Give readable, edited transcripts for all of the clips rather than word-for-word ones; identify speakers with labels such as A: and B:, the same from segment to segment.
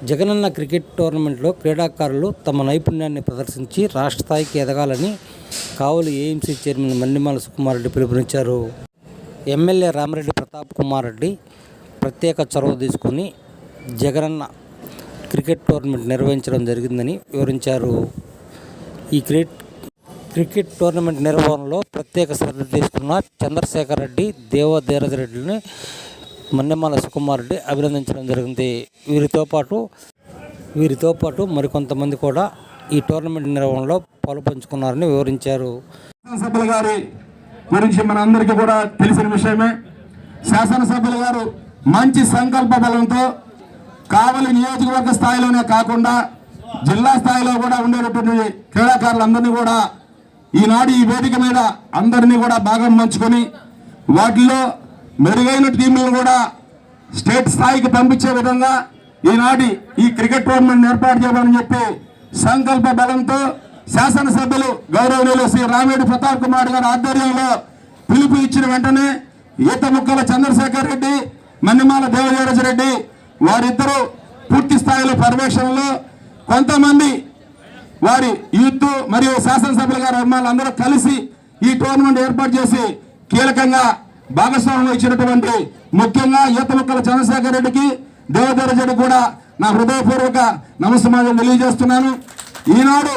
A: Jagananna cricket టోర్నమెంట్లో క్రీడాకారులు తమ నైపుణ్యాన్ని ప్రదర్శించి రాష్ట్ర స్థాయికి ఎదగాలని కావలి ఏఎంసీ చైర్మన్ మన్నెమాల సుకుమార్ రెడ్డి పిలుపునిచ్చారు. ఎమ్మెల్యే రామిరెడ్డి ప్రతాప్ కుమార్ రెడ్డి ప్రత్యేక చొరవ తీసుకుని జగనన్న క్రికెట్ టోర్నమెంట్ నిర్వహించడం జరిగిందని వివరించారు. ఈ క్రికెట్ టోర్నమెంట్ నిర్వహణలో ప్రత్యేక శ్రద్ధ తీసుకున్న చంద్రశేఖర్ రెడ్డి, దేవధీరజ్ రెడ్డిని మన్నెమాల సుకుమార్ రెడ్డి అభినందించడం జరిగింది. వీరితో పాటు మరికొంతమంది కూడా ఈ టోర్నమెంట్ నిర్వహణలో పాలుపంచుకున్నారని వివరించారు.
B: శాసనసభ్యుల గారి గురించి మనందరికీ కూడా తెలిసిన విషయమే. శాసనసభ్యుల గారు మంచి సంకల్ప బలంతో కావలి నియోజకవర్గ స్థాయిలోనే కాకుండా జిల్లా స్థాయిలో కూడా ఉండేటటువంటి క్రీడాకారులందరినీ కూడా ఈనాడు ఈ వేదిక మీద అందరినీ కూడా భాగం పంచుకొని వాటిలో మెరుగైన టీంలను కూడా స్టేట్ స్థాయికి పంపించే విధంగా ఈనాటి ఈ క్రికెట్ టోర్నమెంట్ ఏర్పాటు చేయాలని చెప్పి సంకల్ప బలంతో శాసనసభ్యులు గౌరవనీయులు శ్రీ రామిరెడ్డి ప్రతాప్ కుమార్ గారి ఆధ్వర్యంలో పిలుపు ఇచ్చిన వెంటనే ఈతముక్కల చంద్రశేఖర్ రెడ్డి, మన్నెమాల దేవధీరజ్ రెడ్డి వారిద్దరూ పూర్తి స్థాయిలో పర్యవేక్షణలో కొంతమంది వారి యూత్ మరియు శాసనసభ్యుల గారి అభిమానులు అందరూ కలిసి ఈ టోర్నమెంట్ ఏర్పాటు చేసి కీలకంగా భాగస్వామ్యం ఇచ్చినటువంటి ముఖ్యంగా ఈతముక్కల చంద్రశేఖర్ రెడ్డికి, దేవధీరజ్ రెడ్డి కూడా నా హృదయపూర్వక నమస్కారం తెలియజేస్తున్నాను. ఈనాడు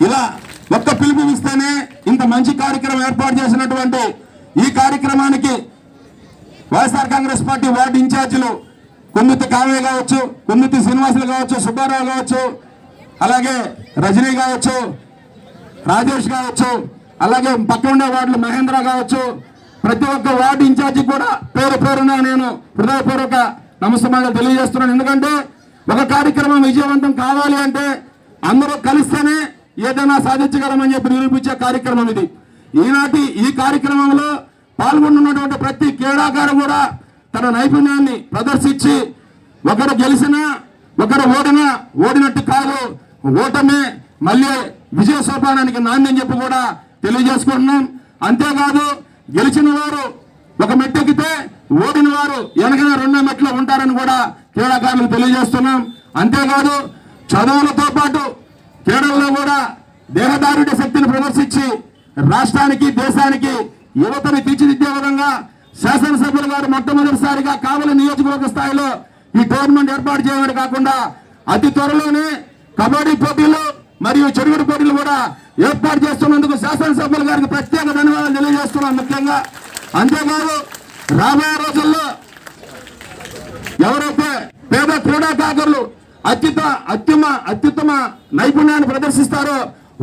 B: ఇలా ఒక్క పిలుపు ఇస్తేనే ఇంత మంచి కార్యక్రమం ఏర్పాటు చేసినటువంటి ఈ కార్యక్రమానికి వైఎస్ఆర్ కాంగ్రెస్ పార్టీ వార్డు ఇన్ఛార్జీలు కొమ్మితి కావ్య కావచ్చు, కొమ్మితి శ్రీనివాసులు కావచ్చు, సుబ్బారావు కావచ్చు, అలాగే రజనీ కావచ్చు, రాజేష్ కావచ్చు, అలాగే పక్క ఉండే వార్డులు మహేంద్ర కావచ్చు, ప్రతి ఒక్క వార్డు ఇన్ఛార్జి కూడా పేరు పేరున నేను హృదయపూర్వక నమస్కారాలు తెలియజేస్తున్నాను. ఎందుకంటే ఒక కార్యక్రమం విజయవంతం కావాలి అంటే అందరూ కలిస్తేనే ఏదైనా సాధించగలమని చెప్పి నిరూపించే కార్యక్రమం ఇది. ఈనాటి ఈ కార్యక్రమంలో పాల్గొన్నటువంటి ప్రతి క్రీడాకారు కూడా తన నైపుణ్యాన్ని ప్రదర్శించి ఒకరు గెలిచినా ఒకరు ఓడినట్టు కాదు, ఓటమే మళ్ళీ విజయ సోపానానికి నాంది అని చెప్పి కూడా తెలియజేసుకుంటున్నాం. అంతేకాదు గెలిచిన వారు ఒక మెట్టెక్కితే ఓడిన వారు వెనకనే రెండో మెట్లో ఉంటారని కూడా క్రీడాకారులకు తెలియజేస్తున్నాం. అంతేకాదు చదువులతో పాటు క్రీడల్లో కూడా దేహదారుడి శక్తిని ప్రదర్శించి రాష్ట్రానికి, దేశానికి యువతని తీర్చిదిద్దే విధంగా శాసనసభ్యులు గారు మొట్టమొదటిసారిగా కావలి నియోజకవర్గ స్థాయిలో ఈ టోర్నమెంట్ ఏర్పాటు చేయడం కాకుండా అతి త్వరలోనే కబడ్డీ పోటీలు మరియు చెడుగుడు పోటీలు కూడా ఏర్పాటు చేస్తున్నందుకు శాసనసభ్యుల గారికి ప్రత్యేక ధన్యవాదాలు తెలియజేస్తున్నాం. ముఖ్యంగా అంతేకాదు రాబోయే రోజుల్లో ఎవరైతే పేద క్రీడాకారులు అత్యుత్తమ నైపుణ్యాన్ని ప్రదర్శిస్తారో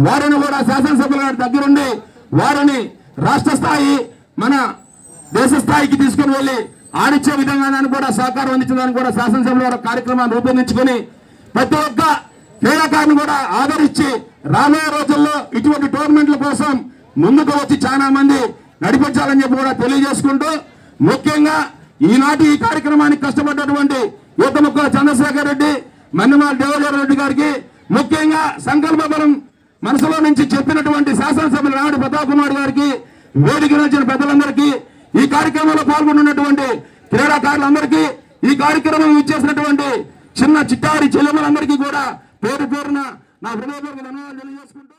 B: వారిని కూడా శాసనసభ్యుల గారి దగ్గరుండి వారిని రాష్ట్ర స్థాయి, మన దేశ స్థాయికి తీసుకుని వెళ్ళి ఆడిచ్చే విధంగా కూడా సహకారం అందించడానికి కూడా శాసనసభ్యుల వారి కార్యక్రమాన్ని రూపొందించుకొని ప్రతి ఒక్క క్రీడాకారుని కూడా ఆదరించి రాబోయే రోజుల్లో ఇటువంటి టోర్నమెంట్ల కోసం ముందుకు వచ్చి చాలా మంది నడిపించాలని చెప్పి కూడా తెలియజేసుకుంటూ, ముఖ్యంగా ఈనాటి ఈ కార్యక్రమానికి కష్టపడ్డటువంటి ఈతముక్కల చంద్రశేఖర్ రెడ్డి, మన్నెమాల దేవధీరజ్ రెడ్డి గారికి, ముఖ్యంగా సంకల్ప బలం మనసులో నుంచి చెప్పినటువంటి శాసనసభ్యులు రామిరెడ్డి ప్రతాప్ కుమార్ గారికి, వేదిక వచ్చిన పెద్దలందరికీ, ఈ కార్యక్రమంలో పాల్గొన్నటువంటి క్రీడాకారులందరికీ, ఈ కార్యక్రమం ఇచ్చేసినటువంటి చిన్న చిట్టారి చెల్లెమ్మలందరికీ కూడా పేరు పేరున నా హృదయపూర్వక ధన్యవాదాలు తెలియజేసుకుంటూ